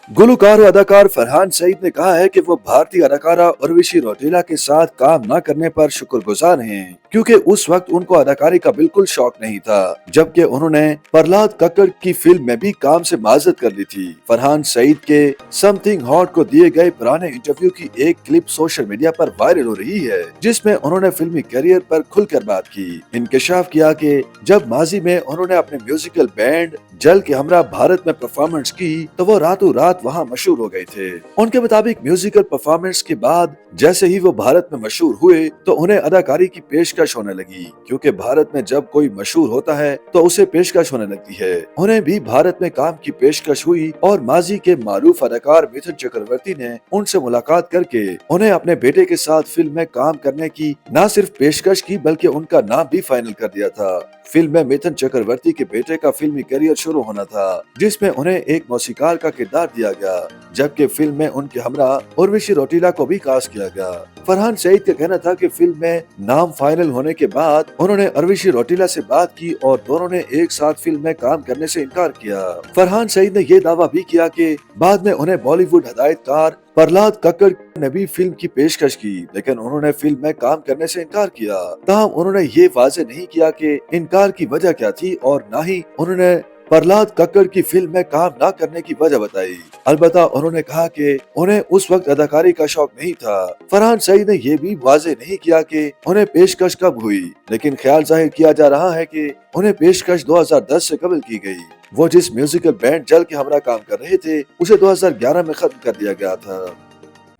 गुलकार और अदाकार फरहान सईद ने कहा है कि वो भारतीय अदाकारा उर्वशी रौटेला के साथ काम न करने पर शुक्रगुजार हैं, क्योंकि उस वक्त उनको अदाकारी का बिल्कुल शौक नहीं था, जबकि उन्होंने प्रहलाद कक्कड़ की फिल्म में भी काम से माजरत कर ली थी। फरहान सईद के समथिंग हॉट को दिए गए पुराने इंटरव्यू की एक क्लिप सोशल मीडिया पर वायरल हो रही है, जिसमें उन्होंने फिल्मी करियर पर खुलकर बात की। इंकशाफ किया कि जब माजी में उन्होंने अपने म्यूजिकल बैंड जल के हमरा भारत में परफॉर्मेंस की तो वो रातों रात वहाँ मशहूर हो गए थे। उनके मुताबिक म्यूजिकल परफॉर्मेंस के बाद जैसे ही वो भारत में मशहूर हुए तो उन्हें अदाकारी की पेशकश होने लगी, क्योंकि भारत में जब कोई मशहूर होता है तो उसे पेशकश होने लगती है। उन्हें भी भारत में काम की पेशकश हुई और माजी के मारूफ अदाकार मिथुन चक्रवर्ती ने उनसे मुलाकात करके उन्हें अपने बेटे के साथ फिल्म में काम करने की न सिर्फ पेशकश की बल्कि उनका नाम भी फाइनल कर दिया था। फिल्म में मिथुन चक्रवर्ती के बेटे का फिल्मी करियर शुरू होना था, जिसमें उन्हें एक मौसीकार का किरदार दिया गया, जबकि फिल्म में उनके हमरा उर्वशी रौटेला को भी कास्ट किया गया। फरहान सईद का कहना था कि फिल्म में नाम फाइनल होने के बाद उन्होंने उर्वशी रौटेला से बात की और दोनों ने एक साथ फिल्म में काम करने से इनकार किया। फरहान सईद ने ये दावा भी किया कि बाद में उन्हें बॉलीवुड हदायतकार प्रहलाद कक्कड़ ने भी फिल्म की पेशकश की, लेकिन उन्होंने फिल्म में काम करने से इनकार किया। ताहम उन्होंने ये वाज़ेह नहीं किया कि इनकार की वजह क्या थी और न ही उन्होंने प्रहलाद कक्कड़ की फिल्म में काम न करने की वजह बताई। अलबत्ता उन्होंने कहा कि उन्हें उस वक्त अदाकारी का शौक नहीं था। फरहान सईद ने यह भी वाज़ेह नहीं किया कि उन्हें पेशकश कब हुई, लेकिन ख्याल जाहिर किया जा रहा है कि उन्हें पेशकश 2010 से कबल की गई। वो जिस म्यूजिकल बैंड जल के हमरा काम कर रहे थे उसे 2011 में खत्म कर दिया गया था।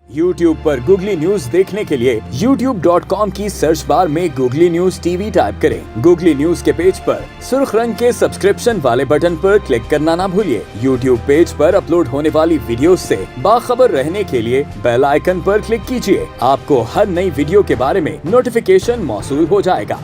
YouTube पर गूगली न्यूज देखने के लिए youtube.com की सर्च बार में गूगली न्यूज टीवी टाइप करें। गूगली न्यूज के पेज पर सुर्ख रंग के सब्सक्रिप्शन वाले बटन पर क्लिक करना ना भूलिए। YouTube पेज पर अपलोड होने वाली वीडियोस से बाखबर रहने के लिए बेल आइकन पर क्लिक कीजिए। आपको हर नई वीडियो के बारे में नोटिफिकेशन मौसूल हो जाएगा।